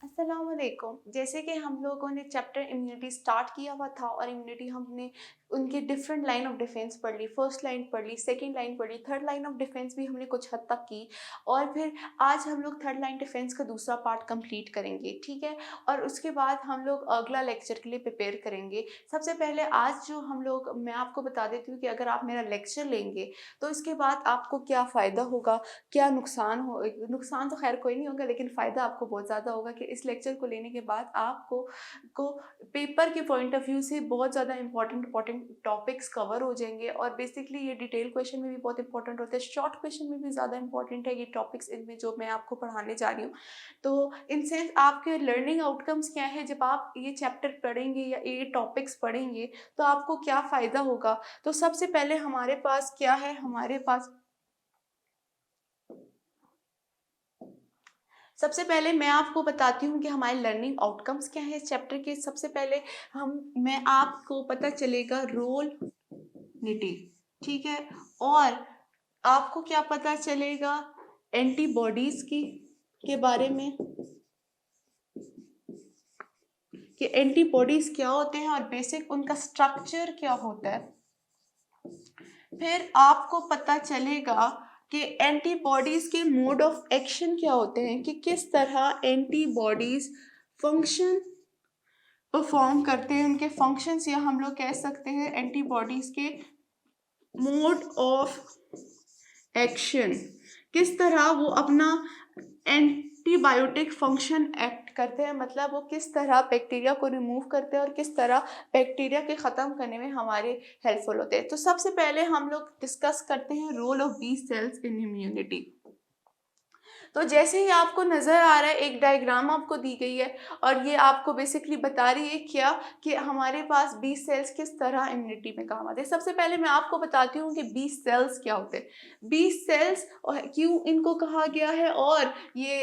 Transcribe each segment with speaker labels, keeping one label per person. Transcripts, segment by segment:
Speaker 1: अस्सलाम वालेकुम। जैसे कि हम लोगों ने चैप्टर इम्यूनिटी स्टार्ट किया हुआ था और इम्यूनिटी हमने उनके डिफरेंट लाइन ऑफ डिफेंस पढ़ ली, फर्स्ट लाइन पढ़ ली, सेकंड लाइन पढ़ ली, थर्ड लाइन ऑफ डिफेंस भी हमने कुछ हद तक की और फिर आज हम लोग थर्ड लाइन डिफेंस का दूसरा पार्ट कंप्लीट करेंगे, ठीक है। और उसके बाद हम लोग अगला लेक्चर के लिए प्रिपेयर करेंगे। सबसे पहले आज जो हम लोग मैं आपको बता देती हूँ कि अगर आप मेरा लेक्चर लेंगे तो इसके बाद आपको क्या फ़ायदा होगा, क्या नुकसान हो। नुकसान तो खैर कोई नहीं होगा, लेकिन फ़ायदा आपको बहुत ज़्यादा होगा कि इस लेक्चर को लेने के बाद आपको को पेपर के पॉइंट ऑफ व्यू से बहुत ज़्यादा इंपॉर्टेंट टॉपिक्स कवर हो जाएंगे। और बेसिकली ये डिटेल क्वेश्चन में भी बहुत इंपॉर्टेंट होते हैं, शॉर्ट क्वेश्चन में भी ज़्यादा इंपॉर्टेंट है ये टॉपिक्स इनमें जो मैं आपको पढ़ाने जा रही हूँ। तो इनसे आपके लर्निंग आउटकम्स क्या है, जब आप ये चैप्टर पढ़ेंगे या ये टॉपिक्स पढ़ेंगे तो आपको क्या फ़ायदा होगा। तो सबसे पहले हमारे पास क्या है, हमारे पास सबसे पहले मैं आपको बताती हूँ कि हमारे लर्निंग आउटकम्स क्या है इस चैप्टर के। सबसे पहले मैं आपको पता चलेगा रोल निटी, ठीक है। और आपको क्या पता चलेगा एंटीबॉडीज की के बारे में कि एंटीबॉडीज क्या होते हैं और बेसिक उनका स्ट्रक्चर क्या होता है। फिर आपको पता चलेगा कि एंटीबॉडीज के मोड ऑफ एक्शन क्या होते हैं, कि किस तरह एंटीबॉडीज फंक्शन परफॉर्म करते हैं, उनके फंक्शंस, या हम लोग कह सकते हैं एंटीबॉडीज के मोड ऑफ एक्शन, किस तरह वो अपना एंटीबायोटिक फंक्शन एक्ट करते हैं, मतलब वो किस तरह बैक्टीरिया को रिमूव करते हैं और किस तरह बैक्टीरिया के ख़त्म करने में हमारे हेल्पफुल होते हैं। तो सबसे पहले हम लोग डिस्कस करते हैं role of B cells in immunity. तो जैसे ही आपको नज़र आ रहा है एक डायग्राम आपको दी गई है और ये आपको बेसिकली बता रही है क्या कि हमारे पास बी सेल्स किस तरह इम्यूनिटी में काम आते हैं। सबसे पहले मैं आपको बताती हूँ कि बी सेल्स क्या होते हैं। बी सेल्स क्यों इनको कहा गया है और ये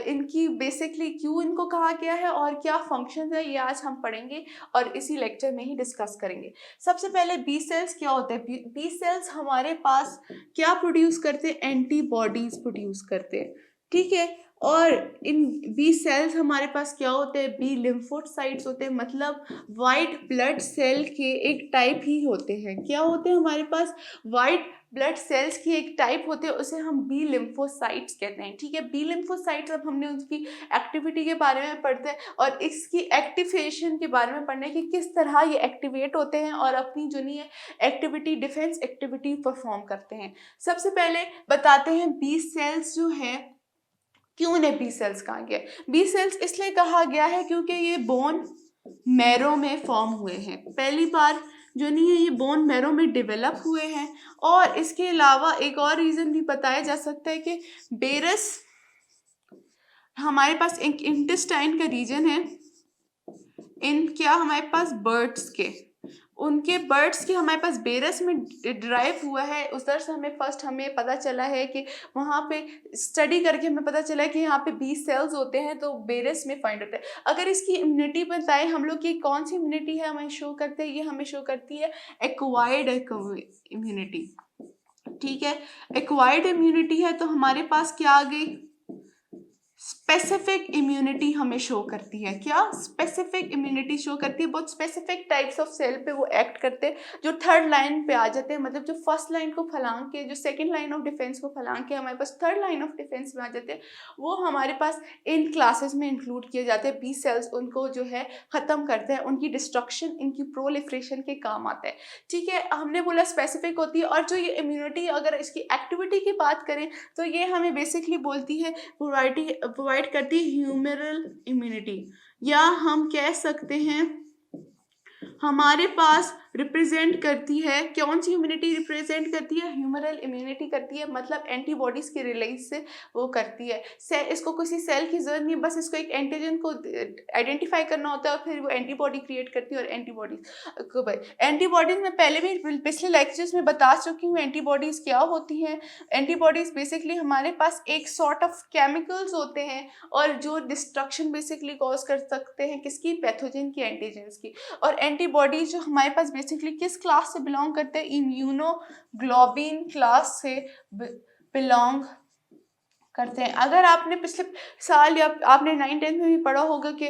Speaker 1: इनकी बेसिकली क्यों इनको कहा गया है और क्या फंक्शन है, ये आज हम पढ़ेंगे और इसी लेक्चर में ही डिस्कस करेंगे। सबसे पहले बी सेल्स क्या होते हैं। बी सेल्स हमारे पास क्या प्रोड्यूस करते हैं, एंटीबॉडीज प्रोड्यूस करते हैं, ठीक है। और इन बी सेल्स हमारे पास क्या होते हैं, बी लिम्फोसाइट्स होते हैं, मतलब वाइट ब्लड सेल के एक टाइप ही होते हैं। क्या होते हैं हमारे पास, वाइट ब्लड सेल्स की एक टाइप होते हैं, उसे हम बी लिम्फोसाइट्स कहते हैं, ठीक है। बी लिम्फोसाइट्स अब हमने उसकी एक्टिविटी के बारे में पढ़ते हैं और इसकी एक्टिवेशन के बारे में पढ़ने की किस तरह ये एक्टिवेट होते हैं और अपनी जो नहीं है एक्टिविटी, डिफेंस एक्टिविटी परफॉर्म करते हैं। सबसे पहले बताते हैं बी सेल्स जो है क्यों इन्हें बी सेल्स कहा गया है। बी सेल्स इसलिए कहा गया है क्योंकि ये बोन मैरो में फॉर्म हुए हैं, पहली बार जो नहीं है ये बोन मैरो में डेवलप हुए हैं। और इसके अलावा एक और रीज़न भी बताया जा सकता है कि बेरस हमारे पास एक इंटेस्टाइन का रीजन है, इन क्या हमारे पास बर्ड्स के, उनके बर्ड्स के हमारे पास बेरस में ड्राइव हुआ है। उधर से हमें पता चला है कि वहाँ पे स्टडी करके हमें पता चला है कि यहाँ पे बी सेल्स होते हैं, तो बेरस में फाइंड होते हैं। अगर इसकी इम्यूनिटी बताएं हम लोग की कौन सी इम्यूनिटी है हमें शो करते हैं, ये हमें शो करती है एक्वायर्ड इम्यूनिटी, ठीक है। एक्वायर्ड इम्यूनिटी है तो हमारे पास क्या आ गई, स्पेसिफिक इम्यूनिटी हमें शो करती है। क्या स्पेसिफिक इम्यूनिटी शो करती है, बहुत स्पेसिफिक टाइप्स ऑफ सेल पे वो एक्ट करते हैं जो थर्ड लाइन पे आ जाते हैं, मतलब जो फर्स्ट लाइन को फलांग के, जो सेकंड लाइन ऑफ डिफेंस को फलांग के हमारे पास थर्ड लाइन ऑफ डिफेंस में आ जाते हैं, वो हमारे पास इन क्लासेस में इंक्लूड किए जाते हैं। बी सेल्स उनको जो है ख़त्म करते हैं, उनकी डिस्ट्रक्शन, इनकी प्रोलिफरेशन के काम आते हैं, ठीक है। हमने बोला स्पेसिफिक होती है। और जो ये इम्यूनिटी अगर इसकी एक्टिविटी की बात करें तो ये हमें बेसिकली बोलती है प्रोवाइड करती है ह्यूमरल इम्यूनिटी, या हम कह सकते हैं हमारे पास रिप्रेजेंट करती है, कौन सी इम्यूनिटी रिप्रेजेंट करती है, ह्यूमरल इम्यूनिटी करती है, मतलब एंटीबॉडीज के रिलीज से वो करती है। इसको किसी सेल की जरूरत नहीं, बस इसको एक एंटीजन को आइडेंटिफाई करना होता है और फिर वो एंटीबॉडी क्रिएट करती है। और एंटीबॉडीज में पहले भी पिछले लेक्चर्स में बता चुकी हूँ एंटीबॉडीज क्या होती हैं। एंटीबॉडीज बेसिकली हमारे पास एक सॉर्ट ऑफ केमिकल्स होते हैं और जो डिस्ट्रक्शन बेसिकली कॉज कर सकते हैं किसकी, पैथोजन की, एंटीजेंस की। और एंटीबॉडीज जो हमारे पास बेसिकली किस क्लास से बिलोंग करते हैं, इम्यूनोग्लोबिन क्लास से बिलोंग करते हैं। अगर आपने पिछले साल या आपने 9th-10th में भी पढ़ा होगा कि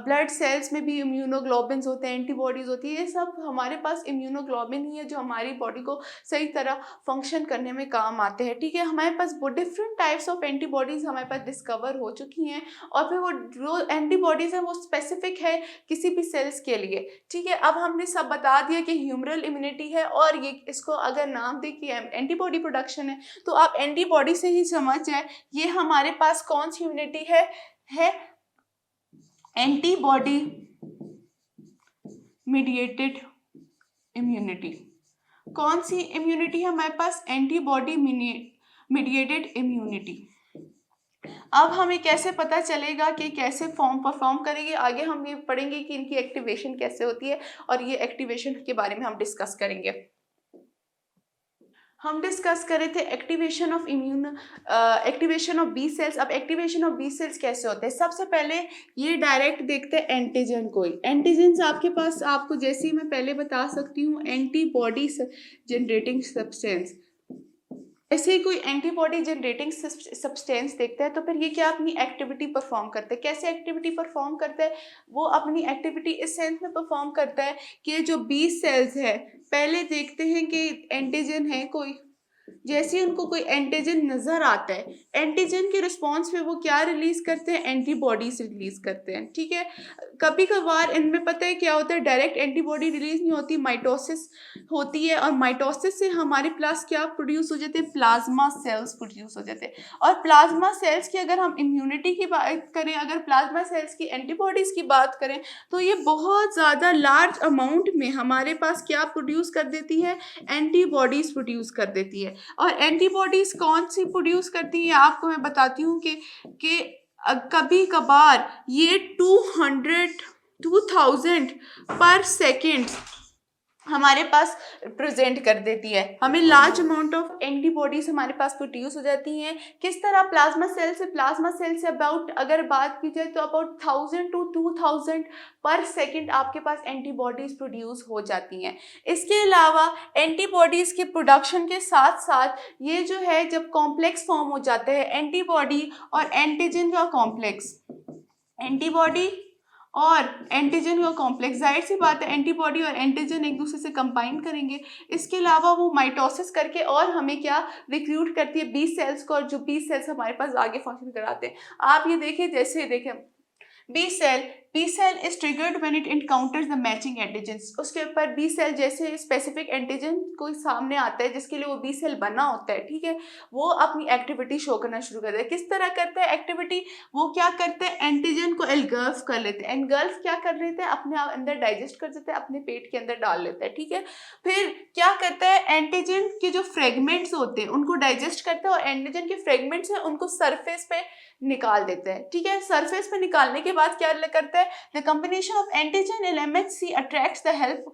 Speaker 1: ब्लड सेल्स में भी इम्यूनोग्लोबिन्स होते हैं, एंटीबॉडीज़ होती है, ये सब हमारे पास इम्यूनोग्लोबिन ही है जो हमारी बॉडी को सही तरह फंक्शन करने में काम आते हैं, ठीक है। हमारे पास वो डिफरेंट टाइप्स ऑफ एंटीबॉडीज़ हमारे पास डिस्कवर हो चुकी हैं और फिर वो जो एंटीबॉडीज़ हैं वो स्पेसिफिक है किसी भी सेल्स के लिए, ठीक है। अब हमने सब बता दिया कि ह्यूमरल इम्यूनिटी है और ये इसको अगर नाम दे कि एंटीबॉडी प्रोडक्शन है तो आप एंटीबॉडी से ही समझ जाए ये हमारे पास कौन सी इम्यूनिटी है एंटीबॉडी मीडिएटेड इम्यूनिटी। कौन सी इम्यूनिटी है हमारे पास? Antibody mediated immunity. अब हमें कैसे पता चलेगा कि कैसे परफॉर्म करेंगे? आगे हम ये पढ़ेंगे कि इनकी एक्टिवेशन कैसे होती है और ये एक्टिवेशन के बारे में हम डिस्कस करेंगे। हम डिस्कस कर रहे थे एक्टिवेशन ऑफ बी सेल्स। अब एक्टिवेशन ऑफ बी सेल्स कैसे होते हैं? सबसे पहले ये डायरेक्ट देखते हैं एंटीजन को ही। एंटीजन्स आपके पास, आपको जैसे ही मैं पहले बता सकती हूँ, एंटीबॉडी जनरेटिंग सब्सटेंस। ऐसे ही कोई एंटीबॉडी जनरेटिंग सब्सटेंस देखता है तो फिर ये क्या अपनी एक्टिविटी परफॉर्म करते हैं। कैसे एक्टिविटी परफॉर्म करता है? वो अपनी एक्टिविटी इस सेंस में परफॉर्म करता है कि जो बी सेल्स है, पहले देखते हैं कि एंटीजन है कोई, जैसे ही उनको कोई एंटीजन नजर आता है, एंटीजन के रिस्पॉन्स में वो क्या रिलीज करते हैं? एंटीबॉडीज रिलीज करते हैं, ठीक है। कभी कभार इनमें पता है क्या होता है, डायरेक्ट एंटीबॉडी रिलीज नहीं होती, माइटोसिस होती है और माइटोसिस से हमारे पास क्या प्रोड्यूस हो जाते हैं? प्लाज्मा सेल्स प्रोड्यूस हो जाते हैं। और प्लाज्मा सेल्स की अगर हम इम्यूनिटी की बात करें, अगर प्लाज्मा सेल्स की एंटीबॉडीज की बात करें तो ये बहुत ज़्यादा लार्ज अमाउंट में हमारे पास क्या प्रोड्यूस कर देती है? एंटीबॉडीज प्रोड्यूस कर देती है। और एंटीबॉडीज कौन सी प्रोड्यूस करती है आपको मैं बताती हूँ कि कभी कभार ये 2000 पर सेकेंड हमारे पास प्रेजेंट कर देती है। हमें लार्ज अमाउंट ऑफ एंटीबॉडीज हमारे पास प्रोड्यूस हो जाती हैं। किस तरह? प्लाज्मा सेल से अबाउट अगर बात की जाए तो अबाउट 1000 to 2000 पर सेकेंड आपके पास एंटीबॉडीज प्रोड्यूस हो जाती हैं। इसके अलावा एंटीबॉडीज के प्रोडक्शन के साथ साथ ये जो है जब कॉम्प्लेक्स फॉर्म हो जाते हैं एंटीबॉडी और एंटीजन का कॉम्प्लेक्स, एंटीबॉडी और एंटीजन का कॉम्प्लेक्स, जाहिर सी बात है एंटीबॉडी और एंटीजन एक दूसरे से कंबाइन करेंगे। इसके अलावा वो माइटोसिस करके और हमें क्या रिक्रूट करती है? बी सेल्स को, और जो बी सेल्स हमारे पास आगे फंक्शन कराते हैं। आप ये देखिए, जैसे देखें B cell is triggered when it encounters the matching antigens. उसके ऊपर बी सेल जैसे स्पेसिफिक एंटीजन कोई सामने आता है जिसके लिए वो बी सेल बना होता है, ठीक है, वो अपनी एक्टिविटी शो करना शुरू करता है। किस तरह करता है एक्टिविटी? वो क्या करते हैं? एंटीजन को एनगल्फ कर लेते हैं। एनगल्फ क्या कर लेते हैं? अपने अंदर डाइजेस्ट कर देते हैं, अपने पेट के अंदर डाल लेते हैं, ठीक है। फिर क्या करता है? एंटीजन के जो फ्रेगमेंट्स होते हैं उनको डाइजेस्ट करता है और एंटीजन के फ्रेगमेंट्स हैं उनको सरफेस पे निकाल देते हैं, ठीक है। सरफेस पे निकालने के बाद क्या करता है? The combination of antigen and MHC attracts the help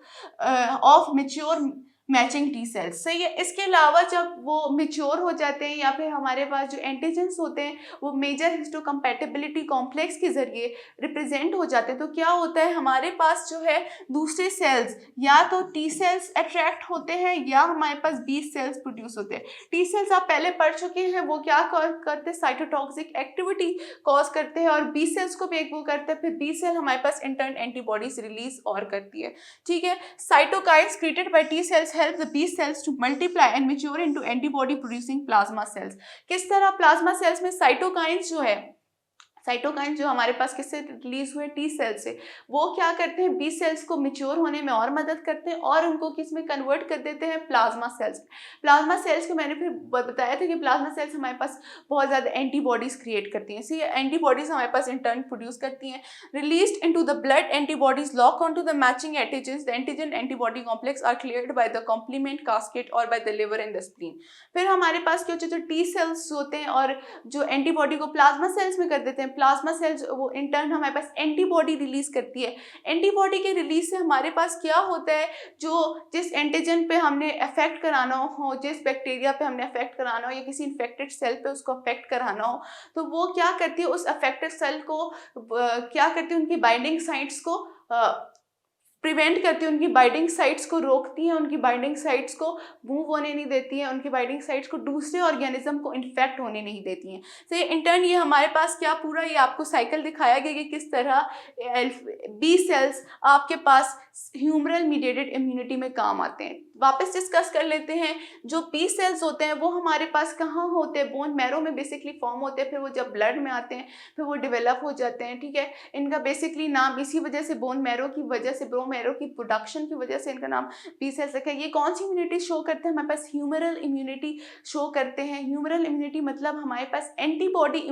Speaker 1: of mature matching T cells, सही है। इसके अलावा जब वो मेच्योर हो जाते हैं या फिर हमारे पास जो एंटीजेंस होते हैं वो मेजर हिस्टोकम्पैटिबिलिटी कॉम्प्लेक्स के जरिए रिप्रेजेंट हो जाते हैं, तो क्या होता है हमारे पास जो है दूसरे सेल्स या तो टी सेल्स अट्रैक्ट होते हैं या हमारे पास बी सेल्स प्रोड्यूस होते हैं। टी सेल्स आप पहले पढ़ चुके हैं, वो क्या करते हैं? साइटोटॉक्सिक एक्टिविटी कॉज करते हैं और बी सेल्स को भी वो करते हैं। फिर बी सेल हमारे पास इंटर्न एंटीबॉडीज रिलीज और करती है, ठीक है। Cytokines created by T cells help the B cells to multiply and mature into antibody producing plasma cells। किस तरह प्लाज्मा सेल्स में साइटोकाइन्स जो है, साइटोकाइन जो हमारे पास किससे रिलीज हुए? टी सेल से। वो क्या करते हैं? बी सेल्स को मैच्योर होने में और मदद करते हैं और उनको किस में कन्वर्ट कर देते हैं? Plasma cells. प्लाज्मा सेल्स को मैंने फिर बताया था कि प्लाज्मा सेल्स हमारे पास बहुत ज़्यादा एंटीबॉडीज क्रिएट करती हैं, इसलिए एंटीबॉडीज हमारे पास इंटर्न प्रोड्यूस करती हैं। Released into the blood antibodies lock on to the matching antigens, the antigen antibody complex are cleared by the complement cascade और by the liver and the spleen. फिर हमारे पास क्या होता है? जो टी सेल्स होते हैं और जो एंटीबॉडी को प्लाज्मा सेल्स में कर देते हैं, प्लाज्मा सेल्स वो इंटर्न हमारे पास एंटीबॉडी रिलीज करती है। एंटीबॉडी के रिलीज से हमारे पास क्या होता है? जो जिस एंटीजन पे हमने अफेक्ट कराना हो, जिस बैक्टीरिया पे हमने अफेक्ट कराना हो या किसी इन्फेक्टेड सेल पे उसको अफेक्ट कराना हो, तो वो क्या करती है? उस अफेक्टेड सेल को क्या करती है? उनकी बाइंडिंग साइट्स को प्रिवेंट करती है, उनकी बाइंडिंग साइट्स को रोकती है, उनकी बाइंडिंग साइट्स को मूव होने नहीं देती हैं, उनकी बाइंडिंग साइट्स को दूसरे ऑर्गेनिज्म को इन्फेक्ट होने नहीं देती हैं। तो इंटर्न ये हमारे पास क्या पूरा ये आपको साइकिल दिखाया गया कि किस तरह बी सेल्स आपके पास ह्यूमरल मीडिएटेड इम्यूनिटी में काम आते हैं। वापस डिस्कस कर लेते हैं, जो बी सेल्स होते हैं वो हमारे पास कहाँ होते हैं, बोन मैरो में बेसिकली फॉर्म होते हैं, फिर वो जब ब्लड में आते हैं फिर वो डेवलप हो जाते हैं। ठीक है, इनका बेसिकली नाम इसी वजह से बोन मैरो की वजह से, बोन मैरो की प्रोडक्शन की वजह से इनका नाम बी सेल्स रखा है। ये कौन सी इम्यूनिटी शो करते हैं, हमारे पास ह्यूमरल इम्यूनिटी शो करते हैं। ह्यूमरल इम्यूनिटी मतलब हमारे पास एंटीबॉडी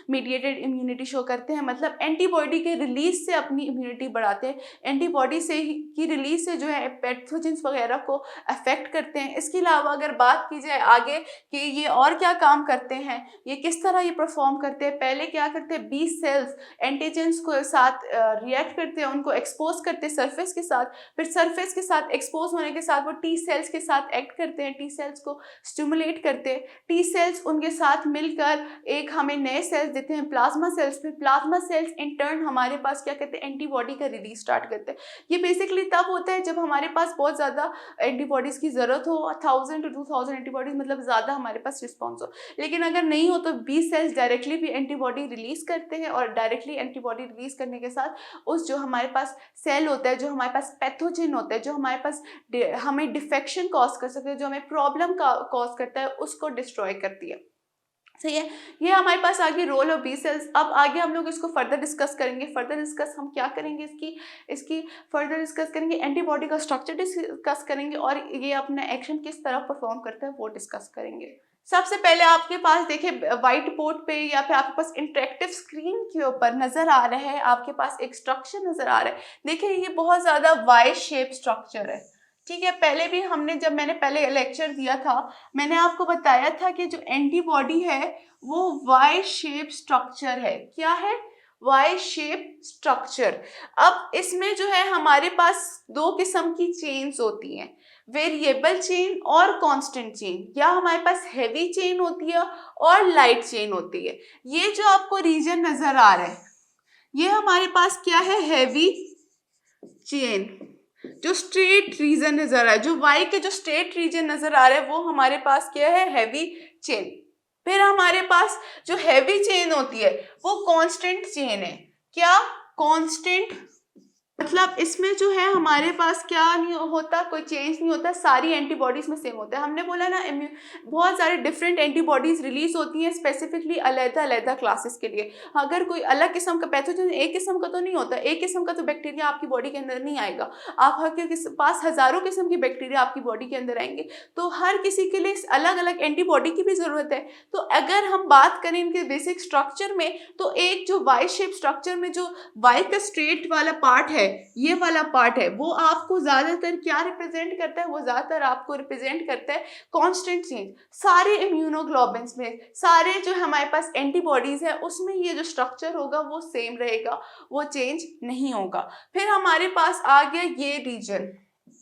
Speaker 1: मीडिएटेड इम्यूनिटी शो करते हैं, मतलब एंटीबॉडी के रिलीज से अपनी इम्यूनिटी बढ़ाते हैं, एंटीबॉडी से की रिलीज से जो है पैथोजेंस वगैरह को अफेक्ट करते हैं। इसके अलावा अगर बात की जाए आगे कि ये और क्या काम करते हैं, ये किस तरह ये परफॉर्म करते हैं, पहले क्या करते हैं, बी सेल्स एंटीजेंस को साथ रिएक्ट करते हैं, उनको एक्सपोज करते हैं सरफेस के साथ, फिर सरफेस के साथ एक्सपोज होने के साथ वो टी सेल्स के साथ एक्ट करते हैं, टी सेल्स को स्टिमुलेट करते हैं, टी सेल्स उनके साथ मिलकर एक हमें नए सेल्स देते हैं, प्लाज्मा सेल्स। फिर प्लाज्मा सेल्स इन टर्न हमारे पास क्या करते हैं, एंटीबॉडी का रिलीज स्टार्ट करते हैं। ये बेसिकली तब होता है जब हमारे पास बहुत ज़्यादा एंटीबॉडीज़ की ज़रूरत हो, 1000 to 2000 एंटीबॉडीज़, मतलब ज़्यादा हमारे पास रिस्पॉन्स हो। लेकिन अगर नहीं हो तो बी सेल्स डायरेक्टली भी एंटीबॉडी रिलीज़ करते हैं, और डायरेक्टली एंटीबॉडी रिलीज़ करने के साथ उस जो हमारे पास सेल होता है, जो हमारे पास पैथोजन होता है, जो हमारे पास हमें डिफेक्शन कॉज कर सकते हैं, जो हमें प्रॉब्लम का कॉज करता है, उसको डिस्ट्रॉय करती है। सही है, ये हमारे पास आगे रोल ऑफ बी सेल्स। अब आगे हम लोग इसको फर्दर डिस्कस करेंगे। फर्दर डिस्कस हम क्या करेंगे, इसकी फर्दर डिस्कस करेंगे, एंटीबॉडी का स्ट्रक्चर डिस्कस करेंगे, और ये अपना एक्शन किस तरह परफॉर्म करता है वो डिस्कस करेंगे। सबसे पहले आपके पास देखिए व्हाइट बोर्ड पे या फिर आपके पास इंटरेक्टिव स्क्रीन के ऊपर नजर आ रहा है, आपके पास एक स्ट्रक्चर नजर आ रहा है। देखिए ये बहुत ज्यादा वाई शेप स्ट्रक्चर है। ठीक है, पहले भी हमने जब मैंने पहले लेक्चर दिया था मैंने आपको बताया था कि जो एंटीबॉडी है वो वाई शेप स्ट्रक्चर है। क्या है, वाई शेप स्ट्रक्चर। अब इसमें जो है हमारे पास दो किस्म की चेन्स होती हैं, वेरिएबल चेन और कांस्टेंट चेन, या हमारे पास हैवी चेन होती है और लाइट चेन होती है। ये जो आपको रीजन नजर आ रहा है ये हमारे पास क्या है, हैवी चेन। जो स्ट्रेट रीजन नजर आ रहा है, जो वाई के जो स्ट्रेट रीजन नजर आ रहा है वो हमारे पास क्या है, हैवी चेन। फिर हमारे पास जो हैवी चेन होती है वो कांस्टेंट चेन है। क्या, कांस्टेंट मतलब इसमें जो है हमारे पास क्या नहीं होता, कोई चेंज नहीं होता, सारी एंटीबॉडीज में सेम होता है। हमने बोला ना बहुत सारे डिफरेंट एंटीबॉडीज रिलीज होती हैं स्पेसिफिकली अलग-अलग क्लासेस के लिए। अगर कोई अलग किस्म का पैथोजन एक किस्म का तो नहीं होता, एक किस्म का तो बैक्टीरिया आपकी बॉडी के अंदर नहीं आएगा, आपके पास हजारों किस्म की बैक्टीरिया आपकी बॉडी के अंदर आएंगे, तो हर किसी के लिए अलग अलग एंटीबॉडी की भी जरूरत है। तो अगर हम बात करें इनके बेसिक स्ट्रक्चर में, तो एक जो वाई शेप स्ट्रक्चर में जो वाई का स्ट्रेट वाला पार्ट है, ये वाला पार्ट है, वो आपको ज्यादातर क्या रिप्रेजेंट करता है, वो ज्यादातर आपको रिप्रेजेंट करता है कांस्टेंट चेंज। सारे इम्यूनोग्लोबिन्स में सारे जो हमारे पास एंटीबॉडीज है उसमें ये जो स्ट्रक्चर होगा वो सेम रहेगा, वो चेंज नहीं होगा। फिर हमारे पास आ गया ये रीजन।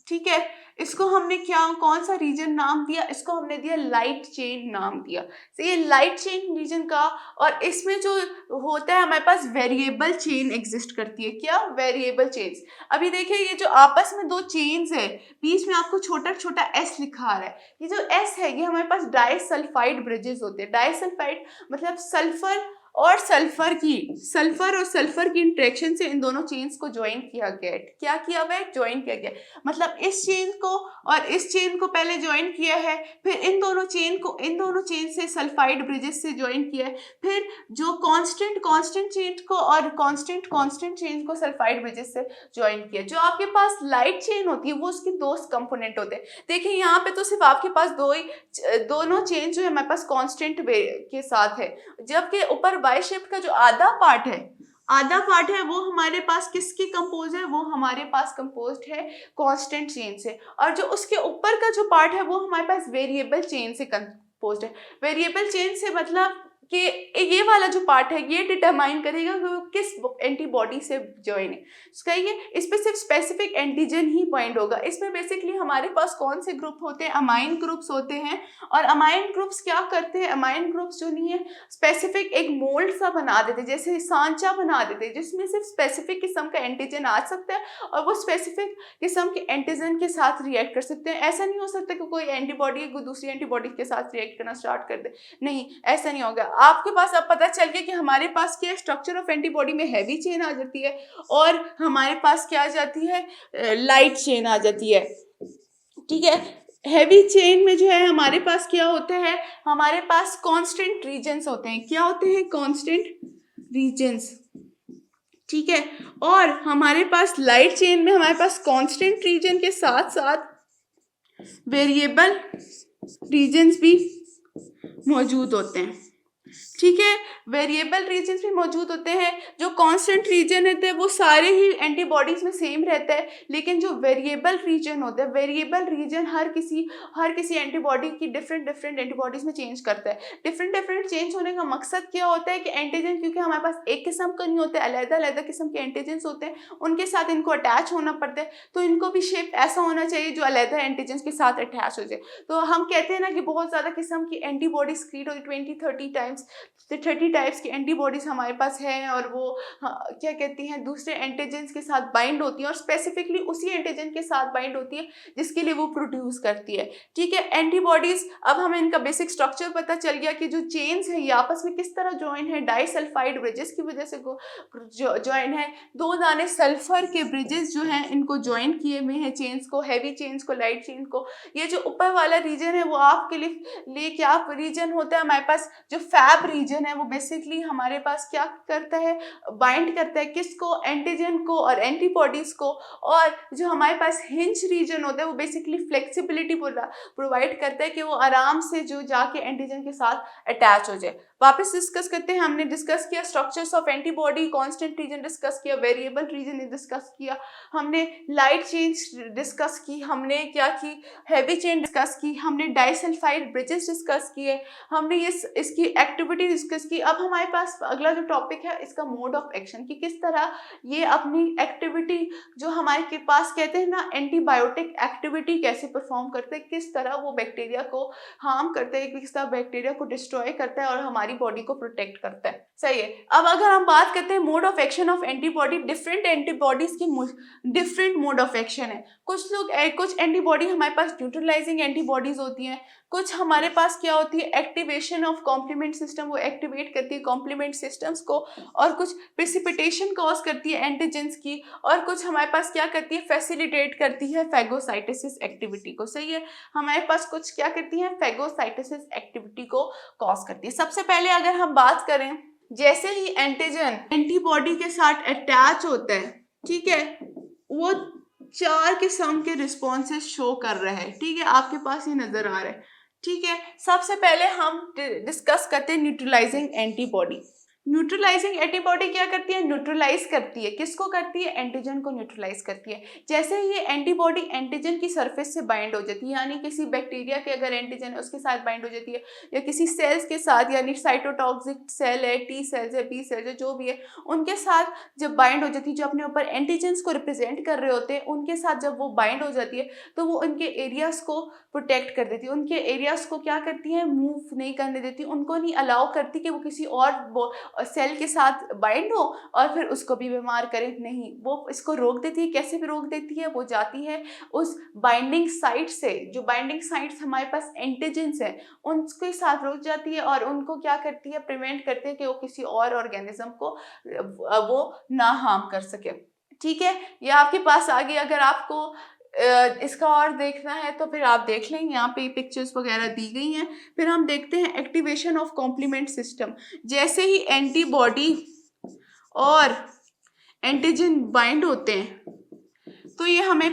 Speaker 1: ठीक है, इसको हमने क्या, कौन सा रीजन नाम दिया, इसको हमने दिया लाइट चेन नाम दिया। तो ये लाइट चेन रीजन का, और इसमें जो होता है हमारे पास वेरिएबल चेन एग्जिस्ट करती है। क्या, वेरिएबल चेन्स। अभी देखिए ये जो आपस में दो चेन्स है, बीच में आपको छोटा छोटा एस लिखा आ रहा है, ये जो एस है ये हमारे पास डाइसल्फाइड ब्रिजेस होते हैं। डाइसल्फाइड मतलब सल्फर और सल्फर की इंटरेक्शन से इन दोनों चेन्स को ज्वाइन किया गया है। क्या किया हुआ है, ज्वाइन किया गया, मतलब इस चेन को और इस चेन को पहले ज्वाइन किया है, फिर इन दोनों चेन से सल्फाइड ब्रिजेस से ज्वाइन किया है, फिर जो कांस्टेंट चेन को और कांस्टेंट चेन को सल्फाइड ब्रिजेस से ज्वाइन किया। जो आपके पास लाइट चेन होती है वो उसके दो कंपोनेंट होते हैं। देखिए यहाँ पे तो सिर्फ आपके पास दोनों चेन जो है हमारे पास कांस्टेंट के साथ है, जबकि ऊपर वाई शेप का जो आधा पार्ट है वो हमारे पास किसकी कंपोज है, वो हमारे पास कंपोज्ड है कांस्टेंट चेन से, और जो उसके ऊपर का जो पार्ट है वो हमारे पास वेरिएबल चेन से कंपोज्ड है। वेरिएबल चेन से मतलब कि ये वाला जो पार्ट है ये डिटरमाइन करेगा कि वो किस एंटीबॉडी से ज्वाइन है। कहिए इस पे सिर्फ स्पेसिफिक एंटीजन ही बाइंड होगा। इसमें बेसिकली हमारे पास कौन से ग्रुप होते हैं, अमाइन ग्रुप्स होते हैं। और अमाइन ग्रुप्स क्या करते हैं, अमाइन ग्रुप्स जो नहीं है स्पेसिफिक एक मोल्ड सा बना देते, जैसे सांचा बना देते, जिसमें सिर्फ स्पेसिफिक किस्म का एंटीजन आ सकता है और वो स्पेसिफिक किस्म के एंटीजन के साथ रिएक्ट कर सकते हैं। ऐसा नहीं हो सकता कि कोई एंटीबॉडी दूसरी एंटीबॉडी के साथ रिएक्ट करना स्टार्ट कर दे, नहीं ऐसा नहीं होगा। आपके पास अब पता चल गया कि हमारे पास क्या स्ट्रक्चर ऑफ एंटीबॉडी में हैवी चेन आ जाती है और हमारे पास क्या आ जाती है, लाइट चेन आ जाती है। ठीक है, हैवी चेन में जो है हमारे पास क्या होता है, हमारे पास कांस्टेंट रीजन्स होते हैं। क्या होते हैं, कांस्टेंट रीजन्स। ठीक है, और हमारे पास लाइट चेन में हमारे पास कांस्टेंट रीजन के साथ साथ वेरिएबल रीजन्स भी मौजूद होते हैं। ठीक है, वेरिएबल रीजन्स भी मौजूद होते हैं। जो कांस्टेंट रीजन रहते हैं वो सारे ही एंटीबॉडीज में सेम रहता है, लेकिन जो वेरिएबल रीजन होता है, वेरिएबल रीजन हर किसी एंटीबॉडी की डिफरेंट एंटीबॉडीज में चेंज करता है। डिफरेंट चेंज होने का मकसद क्या होता है कि एंटीजन, क्योंकि हमारे पास एक किस्म का नहीं होता है, अलग किस्म के एंटीजन्स होते हैं, उनके साथ इनको अटैच होना पड़ता है, तो इनको भी शेप ऐसा होना चाहिए जो अलग एंटीजन्स के साथ अटैच हो जाए। तो हम कहते हैं ना कि बहुत ज़्यादा किस्म की एंटीबॉडी क्रिएट होती है, 20-30 टाइम्स, 30 टाइप्स की एंटीबॉडीज हमारे पास हैं और वो क्या कहती हैं दूसरे एंटीजन्स के साथ बाइंड होती हैं और स्पेसिफिकली उसी एंटीजन के साथ बाइंड होती है जिसके लिए वो प्रोड्यूस करती है। ठीक है, एंटीबॉडीज, अब हमें इनका बेसिक स्ट्रक्चर पता चल गया कि जो चेन्स है ये आपस में किस तरह ज्वाइन है, डाइसल्फाइड ब्रिजेस की वजह से ज्वाइन है। 2 दाने सल्फर के ब्रिजेस जो हैं इनको ज्वाइन किए हुए हैं, चेन्स को, हैवी चेन्स को, लाइट चेन को। ये जो ऊपर वाला रीजन है वो आपके लिए क्या रीजन होता है, हमारे पास जो फैब रीजन है वो बेसिकली हमारे पास क्या करता है, बाइंड करता है किसको, एंटीजन को और एंटीबॉडीज को। और जो हमारे पास हिंज रीजन होता है वो बेसिकली फ्लेक्सिबिलिटी प्रोवाइड करता है कि वो आराम से जो जाके एंटीजन के साथ अटैच हो जाए। वापस डिस्कस करते हैं, हमने डिस्कस किया structures of antibody, constant region discuss किया, वेरिएबल रीजन डिस्कस किया, हमने लाइट चेन डिस्कस की, हमने क्या की, हैवी चेन डिस्कस की, हमने डाइसल्फाइड ब्रिजेस डिस्कस किए, हमने ये इसकी एक्टिविटी डिस्कस की। अब हमारे पास अगला जो टॉपिक है इसका मोड ऑफ एक्शन, कि किस तरह ये अपनी एक्टिविटी जो हमारे के पास कहते हैं ना एंटीबायोटिक एक्टिविटी कैसे परफॉर्म करते हैं, किस तरह वो बैक्टीरिया को हार्म करते हैं, किस तरह बैक्टीरिया को डिस्ट्रॉय करता है और हमारी बॉडी को प्रोटेक्ट करता है। सही है, अब अगर हम बात करते हैं mode of action of antibody, different antibodies की डिफरेंट मोड ऑफ एक्शन है। कुछ एंटीबॉडी हमारे पास न्यूट्रलाइजिंग एंटीबॉडीज होती हैं, कुछ हमारे पास क्या होती है एक्टिवेशन ऑफ कॉम्प्लीमेंट सिस्टम, वो एक्टिवेट करती है कॉम्प्लीमेंट सिस्टम्स को, और कुछ प्रेसिपिटेशन कॉज करती है एंटीजेंस की, और कुछ हमारे पास क्या करती है फैसिलिटेट करती है फैगोसाइटोसिस एक्टिविटी को। सही है, हमारे पास कुछ क्या करती है फैगोसाइटोसिस एक्टिविटी को कॉज करती है। सबसे पहले अगर हम बात करें, जैसे ही एंटीजन एंटीबॉडी के साथ अटैच होता है, ठीक है, वो 4 किस्म के रिस्पॉन्सेस शो कर रहे हैं। ठीक है, आपके पास ये नजर आ रहा है। ठीक है, सबसे पहले हम डिस्कस करते हैं न्यूट्रलाइजिंग एंटीबॉडी। न्यूट्रलाइजिंग एंटीबॉडी क्या करती है, न्यूट्रलाइज करती है, किसको करती है, एंटीजन को न्यूट्रलाइज करती है। जैसे ही ये एंटीबॉडी एंटीजन की सरफेस से बाइंड हो जाती है, यानी किसी बैक्टीरिया के अगर एंटीजन है उसके साथ बाइंड हो जाती है, या किसी सेल्स के साथ, यानी साइटोटॉक्सिक सेल है, टी सेल्स है, बी सेल्स है, जो भी है, उनके साथ जब बाइंड हो जाती है, जो अपने ऊपर एंटीजन्स को रिप्रेजेंट कर रहे होते हैं, उनके साथ जब वो बाइंड हो जाती है तो वो उनके एरियाज को प्रोटेक्ट कर देती है, उनके एरियाज को क्या करती है, मूव नहीं करने देती, उनको नहीं अलाउ करती कि वो किसी और सेल के साथ बाइंड हो और फिर उसको भी बीमार करे, नहीं, वो इसको रोक देती है। कैसे भी रोक देती है, वो जाती है उस बाइंडिंग साइट से, जो बाइंडिंग साइट्स हमारे पास एंटीजेंस है उनके साथ रुक जाती है और उनको क्या करती है, प्रिवेंट करती है कि वो किसी और ऑर्गेनिज्म को वो ना हार्म कर सके। ठीक है, ये आपके पास आ गई। अगर आपको इसका और देखना है तो फिर आप देख लेंगे, यहाँ पे पिक्चर्स वगैरह दी गई हैं। फिर हम देखते हैं एक्टिवेशन ऑफ कॉम्प्लीमेंट सिस्टम। जैसे ही एंटीबॉडी और एंटीजन बाइंड होते हैं तो ये हमें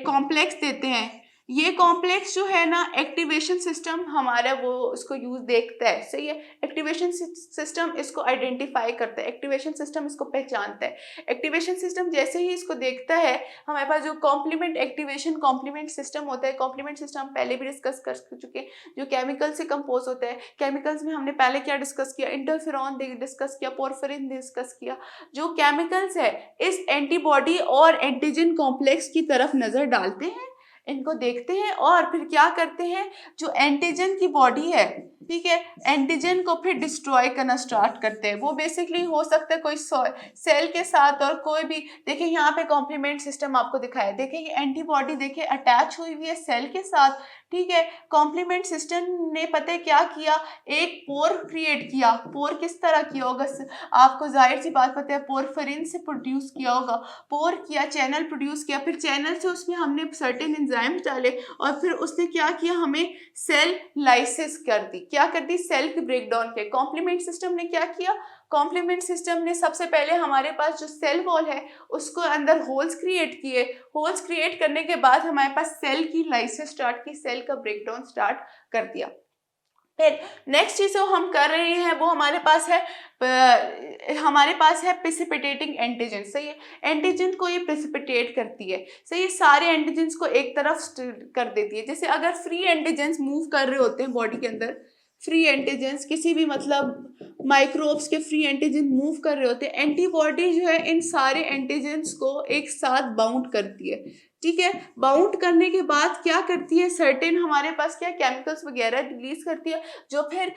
Speaker 1: कॉम्प्लेक्स देते हैं, ये कॉम्प्लेक्स जो है ना, एक्टिवेशन सिस्टम हमारा वो उसको यूज देखता है, सही है। एक्टिवेशन सिस्टम इसको आइडेंटिफाई करता है, एक्टिवेशन सिस्टम इसको पहचानता है। एक्टिवेशन सिस्टम जैसे ही इसको देखता है, हमारे पास जो कॉम्प्लीमेंट एक्टिवेशन कॉम्प्लीमेंट सिस्टम होता है, कॉम्प्लीमेंट सिस्टम पहले भी डिस्कस कर चुके हैं, जो केमिकल से कंपोज होता है। केमिकल्स में हमने पहले क्या डिस्कस किया, इंटरफेरॉन डिस्कस किया, पोरफिरिन डिस्कस किया। जो केमिकल्स है इस एंटीबॉडी और एंटीजन कॉम्प्लेक्स की तरफ नजर डालते हैं, इनको देखते हैं और फिर क्या करते हैं, जो एंटीजन की बॉडी है, ठीक है, एंटीजन को फिर डिस्ट्रॉय करना स्टार्ट करते हैं। वो बेसिकली हो सकता है कोई सेल के साथ और कोई भी, देखिए यहाँ पे कॉम्प्लीमेंट सिस्टम आपको दिखाया, देखिए ये एंटीबॉडी देखिए अटैच हुई हुई है सेल के साथ, ठीक है। कॉम्प्लीमेंट सिस्टम ने पता है क्या किया, एक पोर क्रिएट किया। पोर किस तरह किया होगा, आपको जाहिर सी बात पता है, पोरफिरिन से प्रोड्यूस किया होगा। पोर किया, चैनल प्रोड्यूस किया, फिर चैनल से उसमें हमने सर्टेन एंजाइम डाले और फिर उसने क्या किया, हमें सेल लाइसिस कर दी। क्या कर दी, सेल की ब्रेकडाउन के। कॉम्प्लीमेंट सिस्टम ने क्या किया, कॉम्प्लीमेंट सिस्टम ने सबसे पहले हमारे पास जो सेल वॉल है उसको अंदर होल्स क्रिएट किए। होल्स क्रिएट करने के बाद हमारे पास सेल की लाइसिस स्टार्ट की, सेल का ब्रेकडाउन स्टार्ट कर दिया। फिर नेक्स्ट चीज जो हम कर रहे हैं वो हमारे पास है प्रेसिपिटेटिंग एंटीजन, सही है। एंटीजन को ये प्रेसिपिटेट करती है, सही है, सारे एंटीजन्स को एक तरफ कर देती है। जैसे अगर फ्री एंटीजन्स मूव कर रहे होते हैं बॉडी के अंदर, फ्री एंटीजन्स किसी भी मतलब माइक्रोब्स के फ्री एंटीजन मूव कर रहे होते हैं, एंटीबॉडी जो है इन सारे एंटीजन्स को एक साथ बाउंड करती है, ठीक है। बाउंड करने के बाद क्या करती है, सर्टेन हमारे पास क्या केमिकल्स वगैरह रिलीज करती है, जो फिर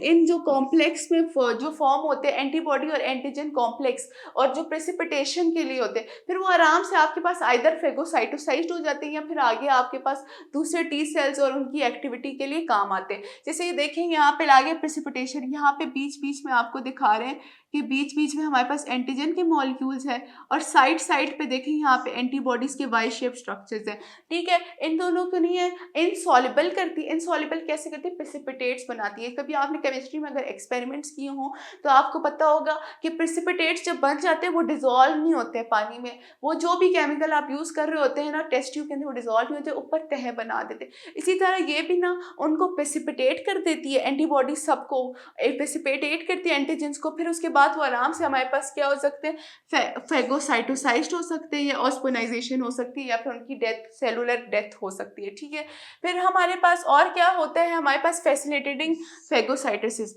Speaker 1: इन जो कॉम्प्लेक्स में जो फॉर्म होते हैं एंटीबॉडी और एंटीजन कॉम्प्लेक्स, और जो प्रेसिपिटेशन के लिए होते हैं, फिर वो आराम से आपके पास आइदर फेगोसाइटोसाइज्ड हो जाते हैं या फिर आगे आपके पास दूसरे टी सेल्स और उनकी एक्टिविटी के लिए काम आते हैं। जैसे ये देखेंगे यहाँ पे आगे प्रेसिपिटेशन, यहाँ पे बीच बीच में आपको दिखा रहे हैं कि बीच बीच में हमारे पास एंटीजन के मॉलिक्यूल्स हैं और साइड साइड पे देखें यहाँ पे एंटीबॉडीज के वाई शेप स्ट्रक्चर्स हैं, ठीक है। इन दोनों को नहीं है इनसॉल्युबल करती है। इनसॉल्युबल कैसे करती है, प्रेसिपिटेट्स बनाती है। कभी आपने केमिस्ट्री में अगर एक्सपेरिमेंट्स किए हों तो आपको पता होगा कि प्रेसिपिटेट्स जब बन जाते हैं वो डिजोल्व नहीं होते हैं पानी में। वो जो भी केमिकल आप यूज कर रहे होते हैं ना टेस्ट ट्यूब के अंदर, वो डिजोल्व नहीं होते, ऊपर तह बना देते। इसी तरह ये भी ना उनको प्रेसिपिटेट कर देती है, एंटीबॉडी सबको प्रेसिपिटेट करती है एंटीजेंस को। फिर उसके बाद वो आराम से हमारे पास क्या हो सकते हैं, फेगोसाइटोसाइज्ड हो सकते हैं या ऑस्पोनाइजेशन हो सकती है या फिर उनकी डेथ, सेलुलर डेथ हो सकती है, ठीक है। फिर हमारे पास और क्या होता है, हमारे पास फैसिलिटेटिंग फेगोसाइटोसिस।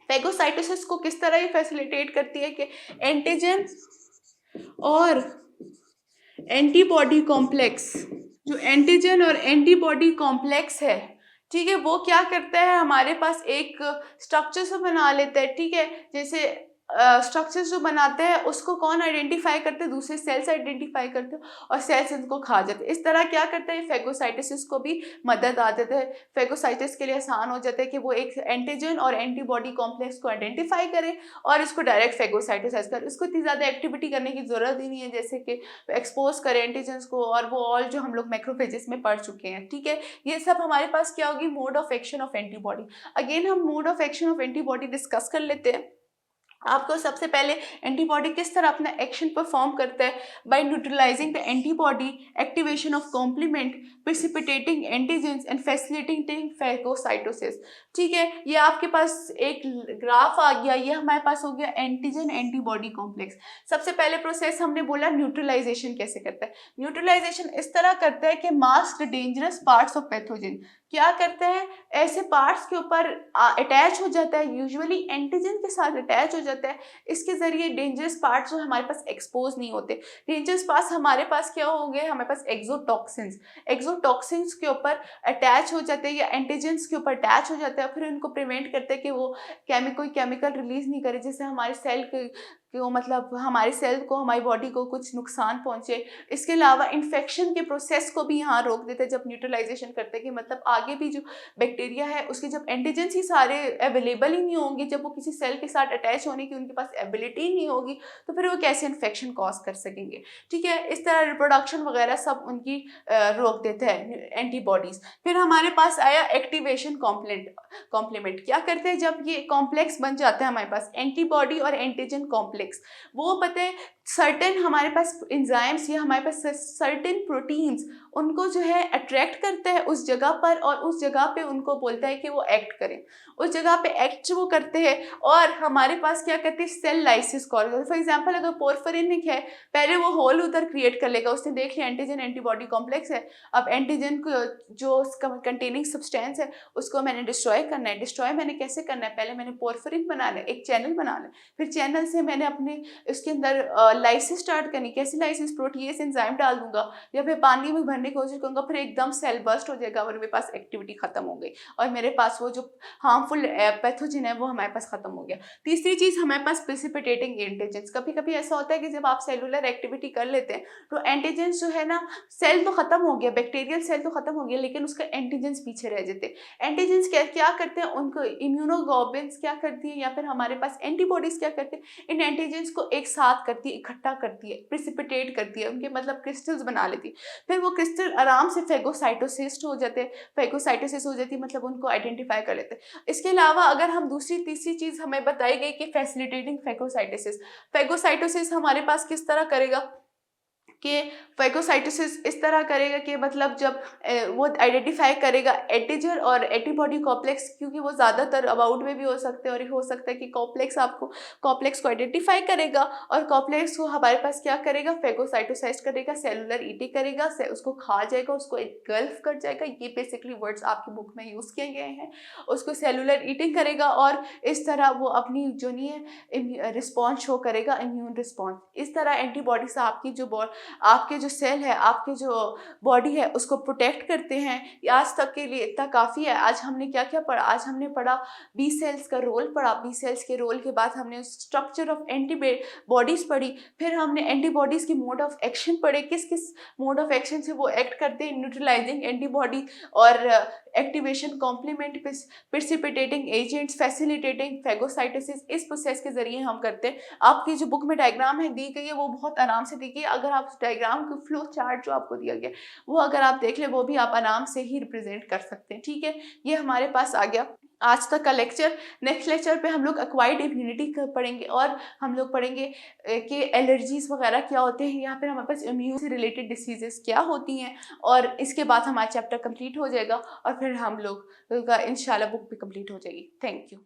Speaker 1: फेगोसाइटोसिस को किस तरह ये फैसिलिटेट करती है कि एंटीजन और एंटीबॉडी कॉम्प्लेक्स, जो एंटीजन और एंटीबॉडी कॉम्प्लेक्स है, ठीक है, वो क्या करता है, हमारे पास एक स्ट्रक्चर से बना लेता है, ठीक है। जैसे स्ट्रक्चर्स जो बनाते हैं उसको कौन आइडेंटिफाई करते हैं, दूसरे सेल्स आइडेंटिफाई करते हैं और सेल्स इनको खा जाते हैं। इस तरह क्या करते हैं, फेगोसाइटोसिस को भी मदद आ जाता है। फेगोसाइटिस के लिए आसान हो जाता है कि वो एक एंटीजन और एंटीबॉडी कॉम्प्लेक्स को आइडेंटिफाई करे और इसको डायरेक्ट फेगोसाइटोसाइज करे। इसको इतनी ज़्यादा एक्टिविटी करने की ज़रूरत ही नहीं है, जैसे कि एक्सपोज करें एंटीजन्स को, और वो ऑल जो हम लोग मैक्रोफेजेस में पढ़ चुके हैं, ठीक है। ये सब हमारे पास क्या होगी, mode of action of antibody. Again हम mode of action of antibody discuss कर लेते हैं। आपको सबसे पहले एंटीबॉडी किस तरह अपना एक्शन परफॉर्म करता है, by neutralising the antibody, activation of complement, precipitating antigens and facilitating phagocytosis, ठीक है। ये आपके पास एक ग्राफ आ गया, ये हमारे पास हो गया एंटीजन एंटीबॉडी कॉम्प्लेक्स। सबसे पहले प्रोसेस हमने बोला न्यूट्रलाइजेशन कैसे करता है। न्यूट्रलाइजेशन इस तरह करता है कि mask dangerous parts of pathogen, क्या करते हैं, ऐसे पार्ट्स के ऊपर अटैच हो जाता है, यूजुअली एंटीजन के साथ अटैच हो जाता है। इसके जरिए डेंजरस पार्ट्स जो हमारे पास एक्सपोज नहीं होते। डेंजरस पार्ट्स हमारे पास क्या होंगे, हमारे पास एक्सोटॉक्सिन्स, एक्सोटॉक्सिन्स के ऊपर अटैच हो जाते हैं या एंटीजेंस के ऊपर अटैच हो जाते हैं, फिर उनको प्रिवेंट करते हैं कि वो केमिकल रिलीज नहीं करे जिससे हमारे सेल को मतलब हमारे सेल को, हमारी बॉडी को कुछ नुकसान पहुंचे। इसके अलावा इन्फेक्शन के प्रोसेस को भी यहाँ रोक देते हैं जब न्यूट्रलाइजेशन करते हैं, कि मतलब आगे भी जो बैक्टीरिया है उसके जब एंटीजेंस ही सारे अवेलेबल ही नहीं होंगे, जब वो किसी सेल के साथ अटैच होने की उनके पास एबिलिटी नहीं होगी, तो फिर वो कैसे इन्फेक्शन कॉज कर सकेंगे, ठीक है। इस तरह रिप्रोडक्शन वगैरह सब उनकी रोक देते हैं एंटीबॉडीज। फिर हमारे पास आया एक्टिवेशन कॉम्प्लीमेंट। क्या करते हैं, जब ये कॉम्प्लेक्स बन जाता है हमारे पास एंटीबॉडी और एंटीजन कॉम्प्लेक्स, वो पता है सर्टेन हमारे पास एंजाइम्स या हमारे पास सर्टेन प्रोटीन्स उनको जो है अट्रैक्ट करता है उस जगह पर, और उस जगह पे उनको बोलता है कि वो एक्ट करें, उस जगह पे एक्ट वो करते हैं। और हमारे पास क्या करते हैं, सेल लाइसिस कॉल करते हैं। फॉर एग्जांपल अगर पोरफिरिन है, पहले वो होल उधर क्रिएट कर लेगा, उसने देख लिया एंटीजन एंटीबॉडी कॉम्प्लेक्स है, अब एंटीजन को जो कंटेनिंग सब्सटेंस है उसको मैंने डिस्ट्रॉय करना है। डिस्ट्रॉय मैंने कैसे करना है, पहले मैंने पोरफिरिन बनाना है, एक चैनल बनाना है, फिर चैनल से मैंने अपने उसके अंदर लाइसिस स्टार्ट करनी। कैसे लाइसिस, प्रोटीएस एंजाइम डाल दूंगा या फिर पानी में भरने की कोशिश करूंगा, फिर एकदम सेल बर्स्ट हो जाएगा और मेरे पास एक्टिविटी खत्म हो गई और मेरे पास वो जो हार्मफुल पैथोजन है वो हमारे पास खत्म हो गया। तीसरी चीज हमारे पास प्रेसिपिटेटिंग एंटीजेंस। कभी कभी ऐसा होता है कि जब आप सेलुलर एक्टिविटी कर लेते हैं तो एंटीजेंस जो है ना, सेल तो खत्म हो गया, बैक्टीरियल सेल तो खत्म हो गया, लेकिन उसका एंटीजेंस पीछे रह जाते हैं। एंटीजेंस क्या करते हैं, उनको इम्यूनोग्लोबुलिन्स क्या करती है, या फिर हमारे पास एंटीबॉडीज क्या करते हैं, इन एंटीजेंस को एक साथ करती है, इकट्ठा करती है, प्रेसिपिटेट करती है, उनके मतलब क्रिस्टल्स बना लेती है। फिर वो क्रिस्टल आराम से फेगोसाइटोसिस हो जाते हैं, फेगोसाइटोसिस हो जाती है, मतलब उनको आइडेंटिफाई कर लेते हैं। इसके अलावा अगर हम दूसरी तीसरी चीज हमें बताई गई कि फैसिलिटेटिंग फेगोसाइटोसिस। फेगोसाइटोसिस हमारे पास किस तरह करेगा कि फेगोसाइटोसिस इस तरह करेगा कि मतलब जब वो आइडेंटिफाई करेगा एंटीजन और एंटीबॉडी कॉम्प्लेक्स, क्योंकि वो ज़्यादातर अबाउट में भी हो सकते हैं, और हो सकता है कि कॉम्प्लेक्स को आइडेंटिफाई करेगा और कॉम्प्लेक्स को हमारे पास क्या करेगा, फेगोसाइटोसाइज करेगा, सेलुलर ईटिंग करेगा, उसको खा जाएगा, उसको एनगल्फ कर जाएगा। ये बेसिकली वर्ड्स आपकी बुक में यूज़ किए गए हैं। उसको सेलुलर ईटिंग करेगा और इस तरह वो अपनी जो नहीं है रिस्पॉन्स शो करेगा, इम्यून रिस्पॉन्स। इस तरह एंटीबॉडीज आपके जो सेल है, आपके जो बॉडी है उसको प्रोटेक्ट करते हैं। आज तक के लिए इतना काफ़ी है। आज हमने क्या क्या पढ़ा, आज हमने पढ़ा बी सेल्स का रोल पढ़ा, बी सेल्स के रोल के बाद हमने स्ट्रक्चर ऑफ एंटीबॉडीज पढ़ी, फिर हमने एंटीबॉडीज की मोड ऑफ एक्शन पढ़े, किस किस मोड ऑफ एक्शन से वो एक्ट करते हैं, न्यूट्रलाइजिंग एंटीबॉडी और activation complement precipitating agents, facilitating phagocytosis. इस प्रोसेस के जरिए हम करते हैं। आपकी जो बुक में डायग्राम है दी गई है वो बहुत आराम से दी गई है। अगर आप उस डायग्राम के फ्लो चार्ट जो आपको दिया गया वो अगर आप देख ले, वो भी आप आराम से ही रिप्रेजेंट कर सकते हैं। ठीक है, ये हमारे पास आ गया आज तक का लेक्चर। नेक्स्ट लेक्चर पे हम लोग एक्वायर्ड इम्यूनिटी पढ़ेंगे और हम लोग पढ़ेंगे कि एलर्जीज वगैरह क्या होते हैं, या फिर हमारे पास इम्यून से रिलेटेड डिसीजेस क्या होती हैं, और इसके बाद हमारा चैप्टर कंप्लीट हो जाएगा और फिर हम लोग का इंशाल्लाह बुक भी कंप्लीट हो जाएगी। Thank you.